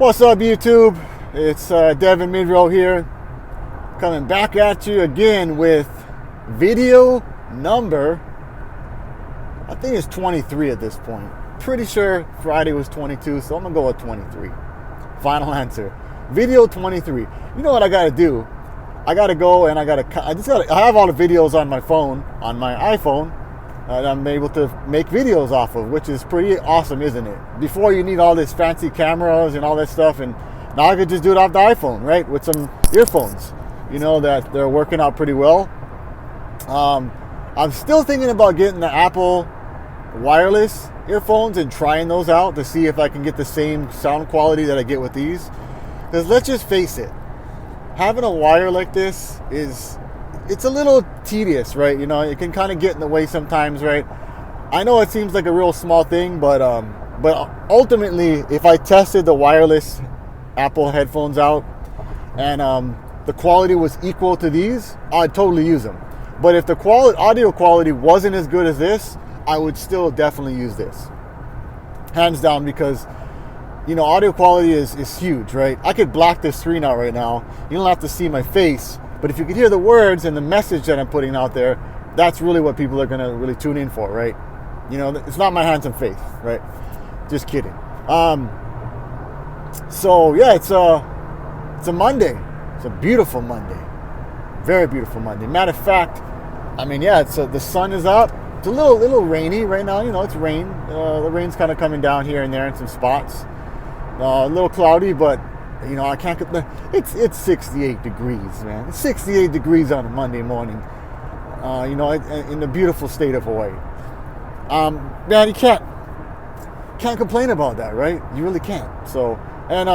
What's up, YouTube? It's Devin Midrow here, coming back at you again with video number, I think it's 23 at this point. Pretty sure Friday was 22, so I'm gonna go with 23. Final answer. Video 23. You know what I gotta do? I gotta go and I have all the videos on my phone, on my iPhone, that I'm able to make videos off of, which is pretty awesome, isn't it? Before, you need all this fancy cameras and all that stuff, and now I could just do it off the iPhone, right? With some earphones, you know, that they're working out pretty well. I'm still thinking about getting the Apple wireless earphones and trying those out to see if I can get the same sound quality that I get with these. Because let's just face it, having a wire like this it's a little tedious, right? You know, it can kind of get in the way sometimes, right? I know it seems like a real small thing, but ultimately, if I tested the wireless Apple headphones out and the quality was equal to these, I'd totally use them. But if the audio quality wasn't as good as this, I would still definitely use this, hands down, because you know, audio quality is huge, right? I could block this screen out right now. You don't have to see my face, but if you could hear the words and the message that I'm putting out there, that's really what people are going to really tune in for, right? You know, it's not my handsome face, right? Just kidding. So yeah, it's a Monday. It's a beautiful Monday. Very beautiful Monday. Matter of fact, I mean, yeah, the sun is up. It's a little rainy right now. You know, it's rain. The rain's kind of coming down here and there in some spots. A little cloudy, but you know, I can't. It's 68 degrees, man. It's 68 degrees on a Monday morning. You know, in the beautiful state of Hawaii. Man, you can't complain about that, right? You really can't. So, and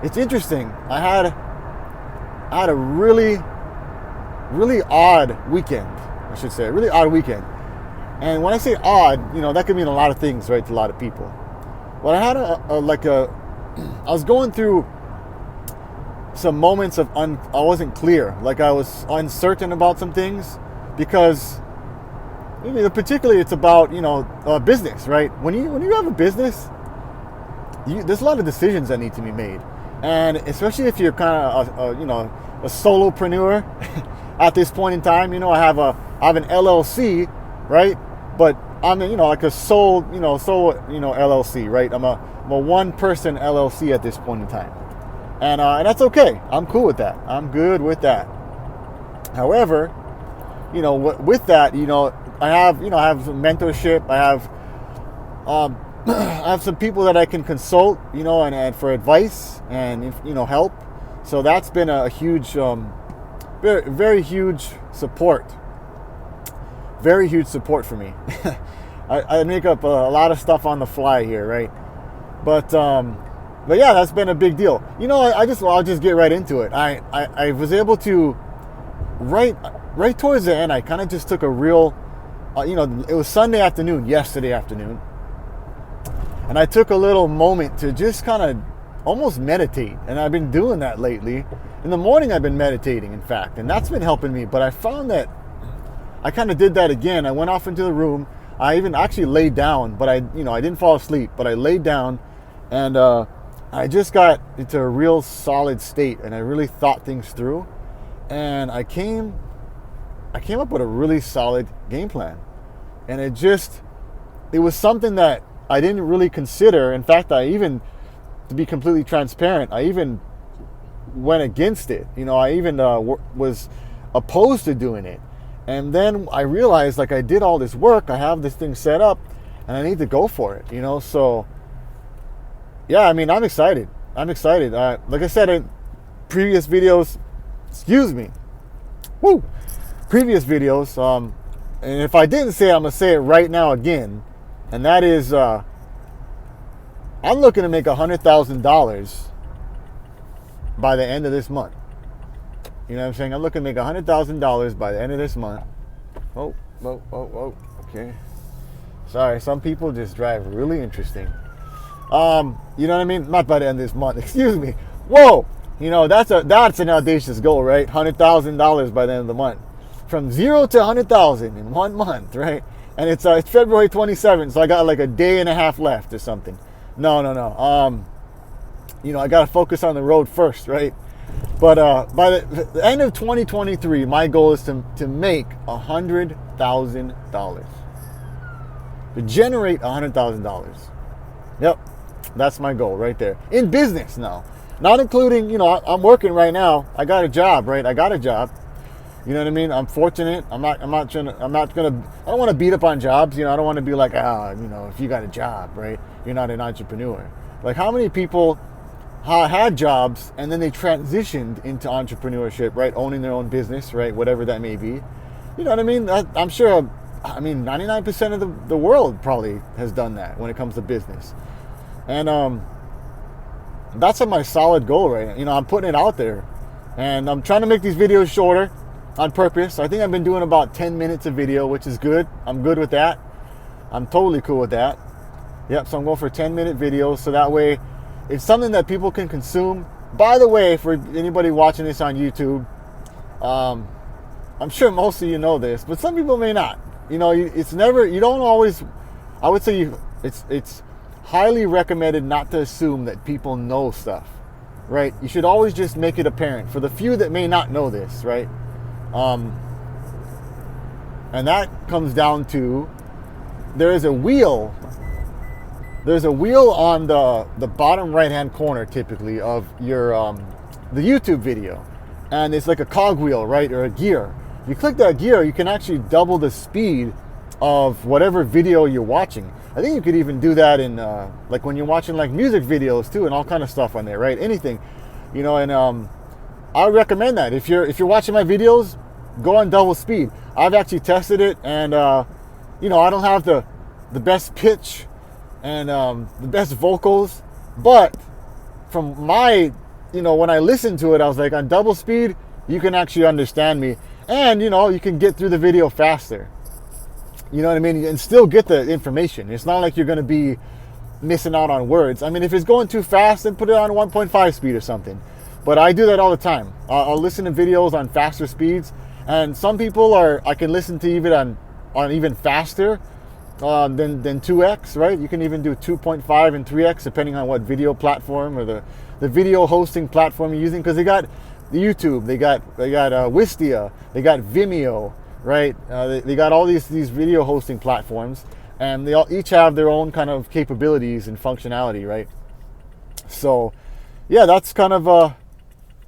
it's interesting. I had a really odd weekend. I should say, a really odd weekend. And when I say odd, you know, that could mean a lot of things, right, to a lot of people. But I had I was going through some moments of I wasn't clear, like I was uncertain about some things, because you know, particularly it's about, you know, business, right? When you have a business, there's a lot of decisions that need to be made, and especially if you're kind of you know, a solopreneur at this point in time. You know, I have an LLC, right? But I'm, you know, like a sole LLC, right? I'm a one-person LLC at this point in time, and that's okay. I'm cool with that. I'm good with that. However, you know, with that, you know, I have some mentorship. I have some people that I can consult, you know, and for advice and, you know, help. So that's been a huge, very, very huge support. Very huge support for me. I make up a lot of stuff on the fly here, right? But yeah, that's been a big deal. You know, I'll just get right into it. I was able to right towards the end. I kind of just took a real, you know, it was yesterday afternoon, and I took a little moment to just kind of almost meditate. And I've been doing that lately. In the morning, I've been meditating, in fact, and that's been helping me. But I found that I kind of did that again. I went off into the room. I even actually laid down, but I didn't fall asleep, but I laid down, and I just got into a real solid state, and I really thought things through, and I came up with a really solid game plan. And it was something that I didn't really consider. In fact, to be completely transparent, I even went against it. You know, I even was opposed to doing it. And then I realized, like, I did all this work, I have this thing set up, and I need to go for it, you know? So, yeah, I mean, I'm excited. Like I said in previous videos, previous videos, and if I didn't say it, I'm going to say it right now again, and that is, I'm looking to make $100,000 by the end of this month. You know what I'm saying? I'm looking to make $100,000 by the end of this month. Oh, okay. Sorry, some people just drive really interesting. You know what I mean? Not by the end of this month. Excuse me. Whoa! You know, that's an audacious goal, right? $100,000 by the end of the month. From 0 to 100,000 in 1 month, right? And it's February 27th, so I got like a day and a half left or something. No. I got to focus on the road first, right? But by the end of 2023, my goal is to make $100,000. To generate $100,000. Yep, that's my goal right there. In business now. Not including, I'm working right now. I got a job, right? I got a job. You know what I mean? I'm fortunate. I don't want to beat up on jobs. I don't want to be like, if you got a job, right? You're not an entrepreneur. Like, how many people had jobs and then they transitioned into entrepreneurship, right? Owning their own business, right? Whatever that may be. You know what I mean? I'm sure, 99% of the world probably has done that when it comes to business. And that's my solid goal right now. I'm putting it out there. And I'm trying to make these videos shorter on purpose. I think I've been doing about 10 minutes of video, which is good. I'm good with that. I'm totally cool with that. Yep, so I'm going for 10-minute videos, so that way it's something that people can consume. By the way, for anybody watching this on YouTube, I'm sure most of you know this, but some people may not. It's highly recommended not to assume that people know stuff, right? You should always just make it apparent for the few that may not know this, right? And that comes down to, there's a wheel on the bottom right hand corner typically of your the YouTube video, and it's like a cogwheel, right, or a gear. You click that gear, you can actually double the speed of whatever video you're watching. I think you could even do that in like when you're watching like music videos too, and all kind of stuff on there, right? Anything, and I recommend that if you're watching my videos, go on double speed. I've actually tested it, and I don't have the best pitch and the best vocals, but from my, when I listened to it, I was like, on double speed, you can actually understand me, and you can get through the video faster. You know what I mean? And still get the information. It's not like you're going to be missing out on words. If it's going too fast, then put it on 1.5 speed or something. But I do that all the time. I'll listen to videos on faster speeds, and some people I can listen to even on even faster than 2x, right? You can even do 2.5 and 3x depending on what video platform or the video hosting platform you're using, because they got the YouTube, they got Wistia, they got Vimeo, right? They got all these video hosting platforms, and they all each have their own kind of capabilities and functionality, right? So yeah, that's kind of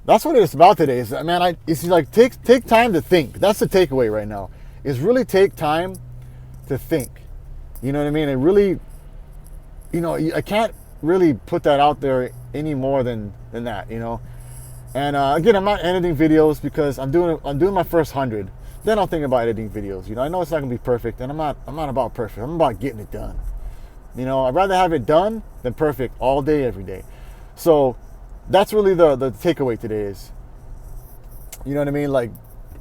that's what it's about today. It's like take time to think. That's the takeaway right now. Is really take time to think. You know what I mean? And really, I can't really put that out there any more than that. And again, I'm not editing videos because I'm doing my first 100. Then I'll think about editing videos. I know it's not gonna be perfect, and I'm not about perfect. I'm about getting it done. I'd rather have it done than perfect all day, every day. So that's really the takeaway today is, you know what I mean? Like,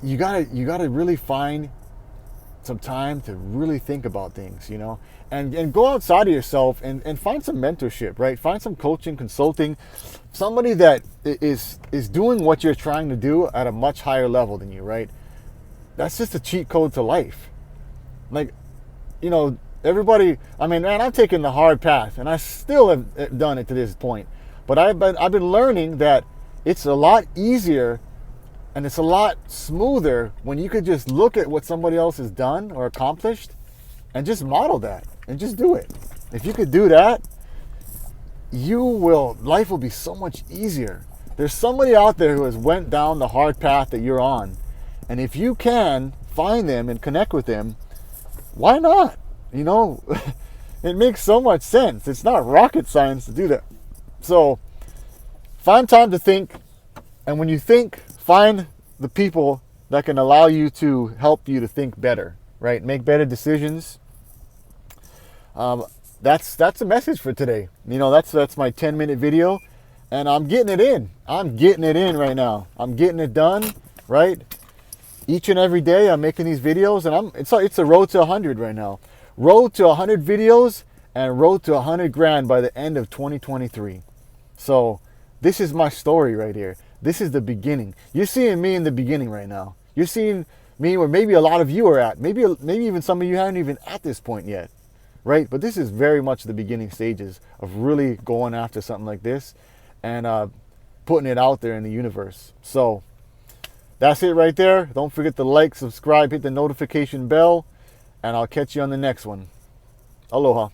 you gotta really find some time to really think about things, and go outside of yourself and find some mentorship, right? Find some coaching, consulting, somebody that is doing what you're trying to do at a much higher level than you, right? That's just a cheat code to life. Like, everybody, I've taken the hard path, and I still have done it to this point. But I've been learning that it's a lot easier and it's a lot smoother when you could just look at what somebody else has done or accomplished and just model that and just do it. If you could do that, life will be so much easier. There's somebody out there who has went down the hard path that you're on. And if you can find them and connect with them, why not? It makes so much sense. It's not rocket science to do that. So find time to think, and when you think, find the people that can allow you to help you to think better, right? Make better decisions. That's a message for today. That's my 10-minute video, and I'm getting it in. I'm getting it in right now. I'm getting it done, right? Each and every day I'm making these videos, and it's a road to 100 right now. Road to 100 videos and road to 100 grand by the end of 2023. So this is my story right here. This is the beginning. You're seeing me in the beginning right now. You're seeing me where maybe a lot of you are at. Maybe even some of you haven't even at this point yet, right? But this is very much the beginning stages of really going after something like this. and putting it out there in the universe. So that's it right there. Don't forget to like, subscribe, hit the notification bell, and I'll catch you on the next one. Aloha.